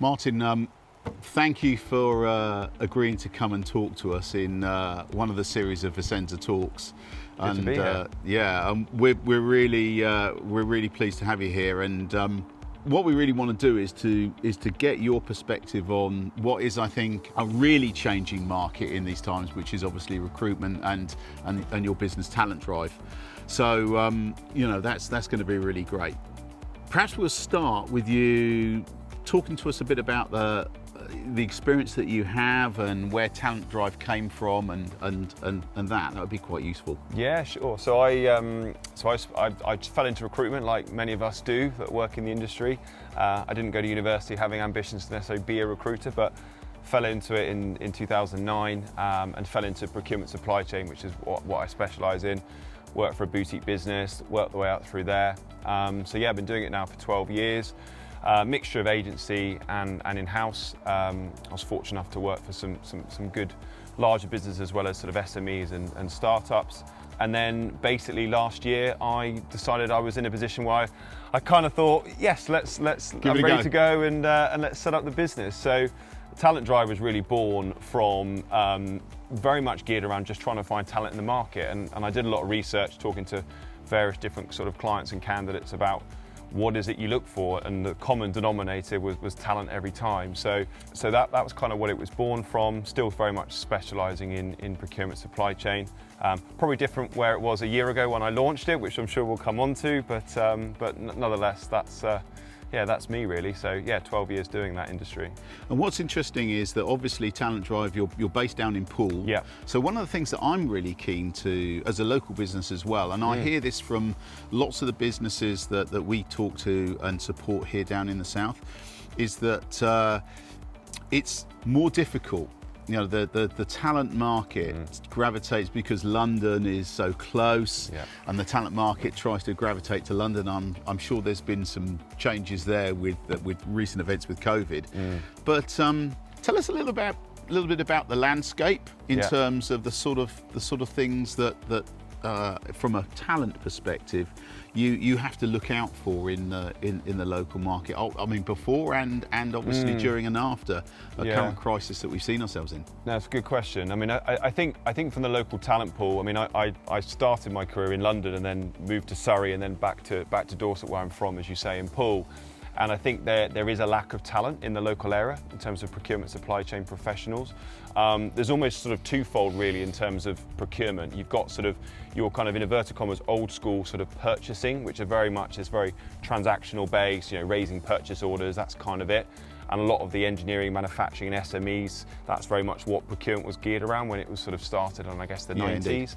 Martin, thank you for agreeing to come and talk to us in one of the series of Vissensa Talks. Good to be here. We're really pleased to have you here. And what we really want to do is to get your perspective on what is, I think, a really changing market in these times, which is obviously recruitment and your business Talent Drive. So that's going to be really great. Perhaps we'll start with you talking to us a bit about the experience that you have and where Talent Drive came from and that would be quite useful. Yeah, sure. So I fell into recruitment like many of us do that work in the industry. I didn't go to university having ambitions to necessarily be a recruiter, but fell into it in 2009 and fell into procurement supply chain, which is what I specialise in. Worked for a boutique business, worked the way out through there. I've been doing it now for 12 years. Mixture of agency and in-house. I was fortunate enough to work for some good larger businesses as well as sort of SMEs and startups. And then basically last year I decided I was in a position where I kind of thought, yes, I'm ready to go and let's set up the business. So Talent Drive was really born from very much geared around just trying to find talent in the market. And I did a lot of research talking to various different sort of clients and candidates about what is it you look for, and the common denominator was talent every time. So that was kind of what it was born from, still very much specialising in procurement supply chain. Probably different where it was a year ago when I launched it, which I'm sure we'll come on to, but nonetheless, that's me really. So 12 years doing that industry. And what's interesting is that obviously Talent Drive, you're based down in Poole. Yeah. So one of the things that I'm really keen to, as a local business as well, and I hear this from lots of the businesses that we talk to and support here down in the south, is that it's more difficult. You know, the talent market gravitates because London is so close, and the talent market tries to gravitate to London. I'm sure there's been some changes there with recent events with COVID. But tell us a little bit about the landscape in terms of the sort of things that from a talent perspective you have to look out for in the local market. I mean, before and obviously during and after a current crisis that we've seen ourselves in. No, that's a good question. I mean, I think from the local talent pool. I mean, I started my career in London and then moved to Surrey and then back to Dorset, where I'm from, as you say, in Poole. And I think there is a lack of talent in the local area in terms of procurement supply chain professionals. There's almost sort of twofold really in terms of procurement. You've got sort of your kind of, in inverted commas, old school sort of purchasing, which are very transactional based, raising purchase orders, that's kind of it. And a lot of the engineering, manufacturing and SMEs, that's very much what procurement was geared around when it was sort of started on, I guess, the 90s.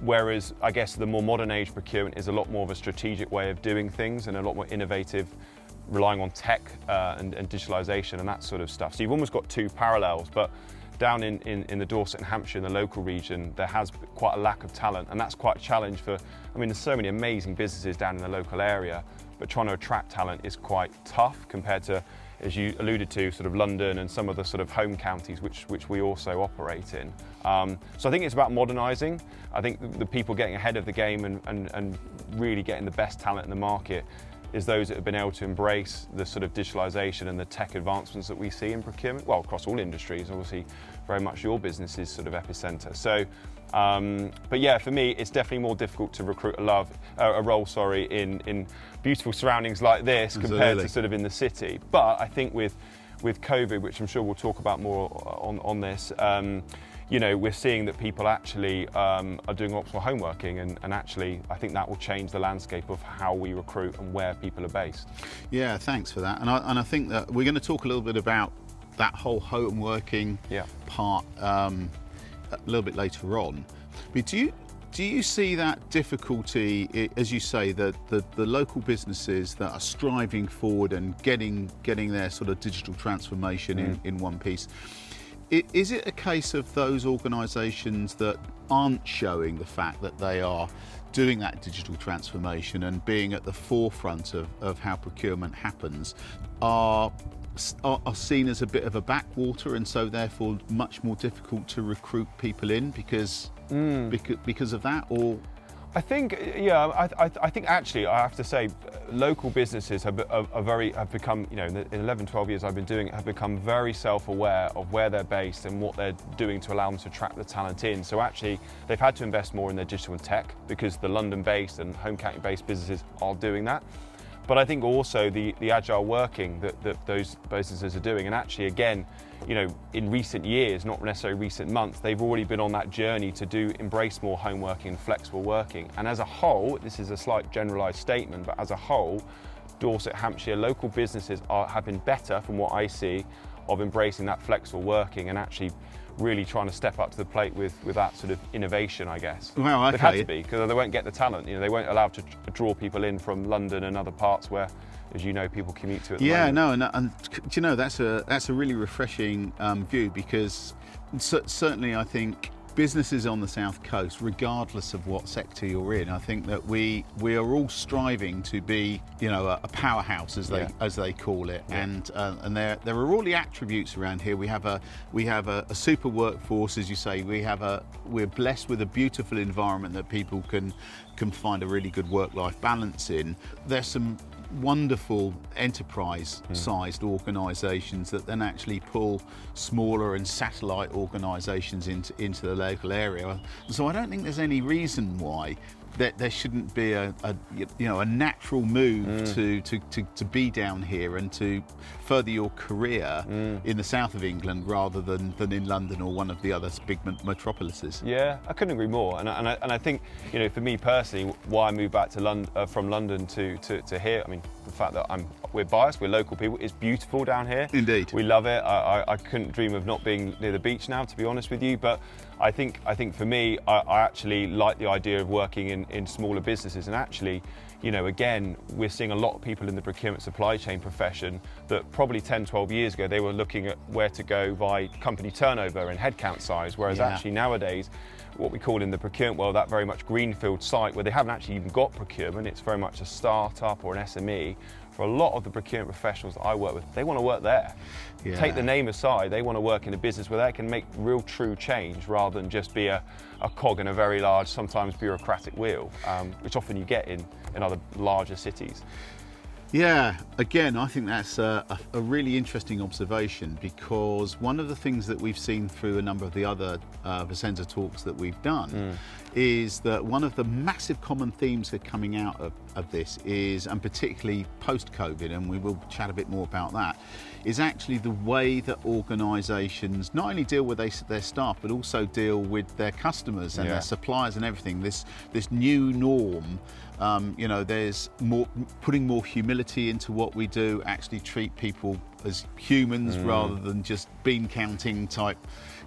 Whereas I guess the more modern age procurement is a lot more of a strategic way of doing things and a lot more innovative, relying on tech and digitalisation and that sort of stuff. So you've almost got two parallels, but down in the Dorset and Hampshire, in the local region, there has quite a lack of talent, and that's quite a challenge for, I mean, there's so many amazing businesses down in the local area, but trying to attract talent is quite tough compared to, as you alluded to, sort of London and some of the sort of home counties which we also operate in. So I think it's about modernising. I think the people getting ahead of the game and really getting the best talent in the market is those that have been able to embrace the sort of digitalisation and the tech advancements that we see in procurement, well, across all industries. Obviously, very much your business is sort of epicentre. So, but for me, it's definitely more difficult to recruit a role in beautiful surroundings like this compared to sort of in the city. But I think with COVID, which I'm sure we'll talk about more on this, we're seeing that people actually are doing lots more homeworking, and actually I think that will change the landscape of how we recruit and where people are based. Yeah, thanks for that. And I think that we're going to talk a little bit about that whole homeworking part a little bit later on. But do you see that difficulty, as you say, that the local businesses that are striving forward and getting their sort of digital transformation in one piece? Is it a case of those organisations that aren't showing the fact that they are doing that digital transformation and being at the forefront of how procurement happens are seen as a bit of a backwater, and so therefore much more difficult to recruit people in because of that? Or I think, yeah, I think actually I have to say, local businesses have become, you know, in 11, 12 years I've been doing it, have become very self-aware of where they're based and what they're doing to allow them to attract the talent in. So actually, they've had to invest more in their digital and tech because the London-based and home county-based businesses are doing that. But I think also the agile working that those businesses are doing, and actually again, you know, in recent years, not necessarily recent months, they've already been on that journey to embrace more home working and flexible working. And as a whole, this is a slight generalised statement, but as a whole, Dorset, Hampshire, local businesses have been better from what I see of embracing that flexible working and actually really trying to step up to the plate with that sort of innovation, I guess. Well, okay. They've had to be, because they won't get the talent. You know, they won't allow to draw people in from London and other parts where, as you know, people commute to at the moment. And do you know, that's a really refreshing view, because certainly I think businesses on the South Coast, regardless of what sector you're in, I think that we are all striving to be, you know, a powerhouse as they call it, and there are all the attributes around here. We have a super workforce, as you say. We're blessed with a beautiful environment that people can find a really good work-life balance in. There's some wonderful enterprise-sized organisations that then actually pull smaller and satellite organisations into the local area. So I don't think there's any reason why that there shouldn't be a natural move to be down here and to further your career in the south of England rather than in London or one of the other big metropolises. Yeah, I couldn't agree more. And I think, you know, for me personally, why I moved back to London from London to here, I mean, the fact that we're biased, we're local people. It's beautiful down here. Indeed, we love it. I couldn't dream of not being near the beach now, to be honest with you. But I think for me, I actually like the idea of working in smaller businesses. And actually, you know, again, we're seeing a lot of people in the procurement supply chain profession that probably 10, 12 years ago, they were looking at where to go by company turnover and headcount size. Whereas actually nowadays, what we call in the procurement world, that very much greenfield site where they haven't actually even got procurement, it's very much a startup or an SME. For a lot of the procurement professionals that I work with, they want to work there. Yeah. Take the name aside, they want to work in a business where they can make real true change rather than just be a cog in a very large, sometimes bureaucratic wheel, which often you get in other larger cities. Yeah, again, I think that's a really interesting observation, because one of the things that we've seen through a number of the other Vissensa Talks that we've done is that one of the massive common themes that are coming out of this is, and particularly post-COVID, and we will chat a bit more about that, is actually the way that organisations not only deal with their staff, but also deal with their customers and their suppliers and everything. This new norm, you know, there's putting more humility into what we do, actually treat people as humans rather than just bean counting type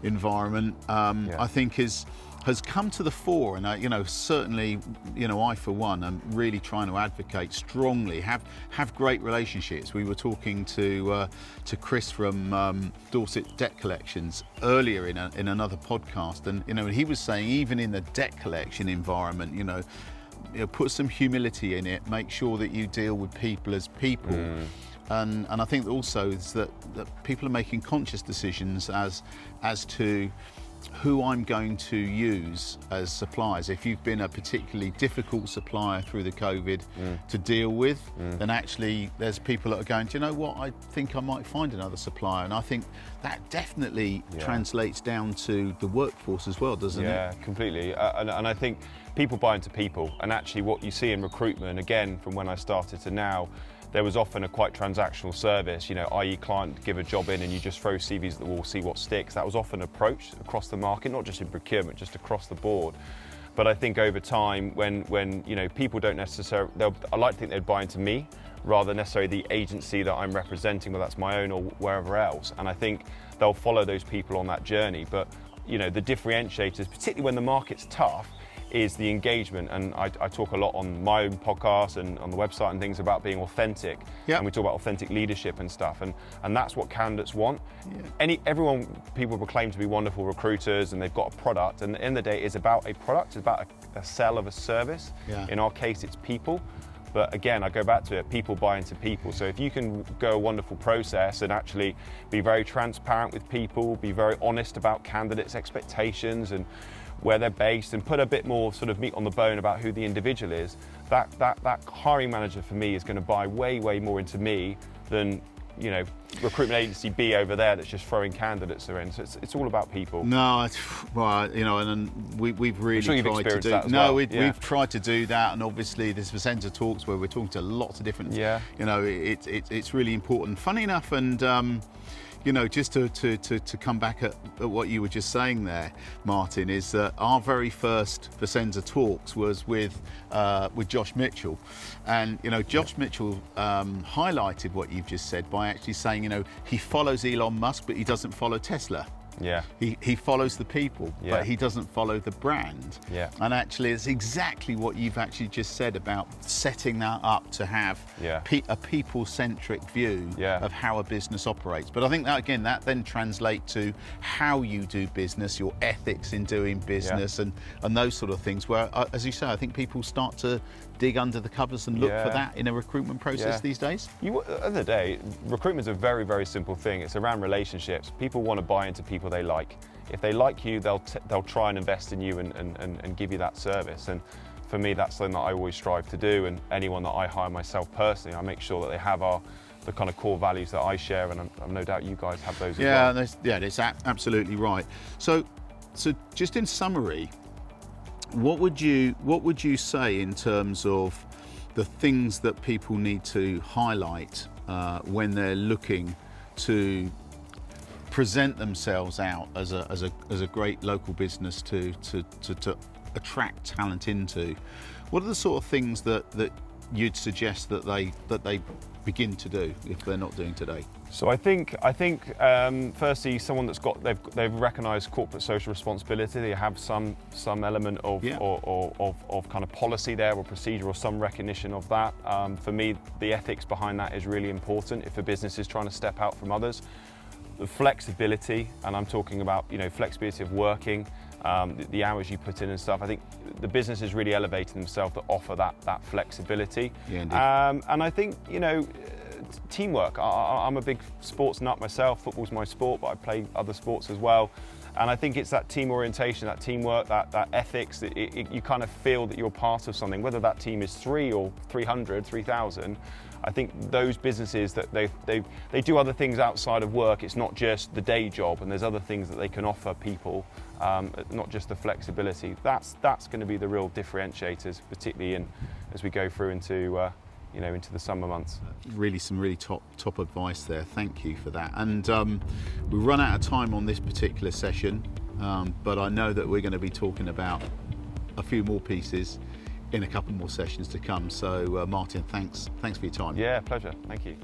environment, I think has come to the fore. And you know, certainly, you know, I for one am really trying to advocate strongly, have great relationships. We were talking to Chris from Dorset Debt Collections earlier in another podcast, and you know, he was saying even in the debt collection environment, you know, put some humility in it, make sure that you deal with people as people. And I think also is that people are making conscious decisions as to who I'm going to use as suppliers. If you've been a particularly difficult supplier through the COVID to deal with, then actually there's people that are going, do you know what, I think I might find another supplier. And I think that definitely translates down to the workforce as well, doesn't it? Yeah, completely. And I think people buy into people. And actually what you see in recruitment, again, from when I started to now, there was often a quite transactional service, you know, i.e. client give a job in and you just throw CVs at the wall, see what sticks. That was often approached across the market, not just in procurement, just across the board. But I think over time, when you know, people don't necessarily, I like to think they'd buy into me rather than necessarily the agency that I'm representing, whether that's my own or wherever else. And I think they'll follow those people on that journey. But you know, the differentiators, particularly when the market's tough, is the engagement. And I talk a lot on my own podcast and on the website and things about being authentic. Yep. And we talk about authentic leadership and stuff. And that's what candidates want. Yeah. People proclaim to be wonderful recruiters and they've got a product. And at the end of the day, it's about a product, it's about a sell of a service. Yeah. In our case, it's people. But again, I go back to it, people buy into people. So if you can go a wonderful process and actually be very transparent with people, be very honest about candidates' expectations and where they're based, and put a bit more sort of meat on the bone about who the individual is, that hiring manager for me is going to buy way more into me than, you know, recruitment agency B over there that's just throwing candidates in. So it's all about people. No, well, you know, and we've really I'm sure you've tried to experienced do. that as No, well. we've tried to do that, and obviously there's Vissensa Talks where we're talking to lots of different. Yeah. You know, it's really important. Funny enough, and you know, just to come back at what you were just saying there, Martin, is that our very first Vissensa Talks was with Josh Mitchell, and you know, Josh Mitchell highlighted what you've just said by actually saying, you know, he follows Elon Musk, but he doesn't follow Tesla. Yeah. He follows the people, but he doesn't follow the brand. Yeah. And actually, it's exactly what you've actually just said about setting that up to have a people-centric view of how a business operates. But I think that, again, that then translates to how you do business, your ethics in doing business, and those sort of things, where, as you say, I think people start to dig under the covers and look for that in a recruitment process these days? At the end of the day, recruitment's a very simple thing. It's around relationships. People want to buy into people they like. If they like you, they'll try and invest in you and give you that service. And for me, that's something that I always strive to do. And anyone that I hire myself personally, I make sure that they have the kind of core values that I share, and I've no doubt you guys have those as well. That's absolutely right. So just in summary, what would you say in terms of the things that people need to highlight when they're looking to present themselves out as a great local business to attract talent into? What are the sort of things that you'd suggest that they begin to do if they're not doing today? So I think firstly, someone that's they've recognised corporate social responsibility. They have some element of kind of policy there, or procedure, or some recognition of that. For me, the ethics behind that is really important if a business is trying to step out from others. The flexibility, and I'm talking about, you know, flexibility of working, the hours you put in and stuff. I think the business is really elevating themselves to offer that flexibility. Yeah, indeed. And I think, you know, teamwork. I'm a big sports nut myself. Football's my sport, but I play other sports as well. And I think it's that team orientation, that teamwork, that ethics, that you kind of feel that you're part of something, whether that team is 3 or 300, 3,000. I think those businesses that they do other things outside of work. It's not just the day job, and there's other things that they can offer people, not just the flexibility. That's going to be the real differentiators, particularly as we go through into the summer months. Some really top advice there. Thank you for that. And we run out of time on this particular session, but I know that we're going to be talking about a few more pieces in a couple more sessions to come. So Martin, thanks for your time. Yeah, pleasure. Thank you.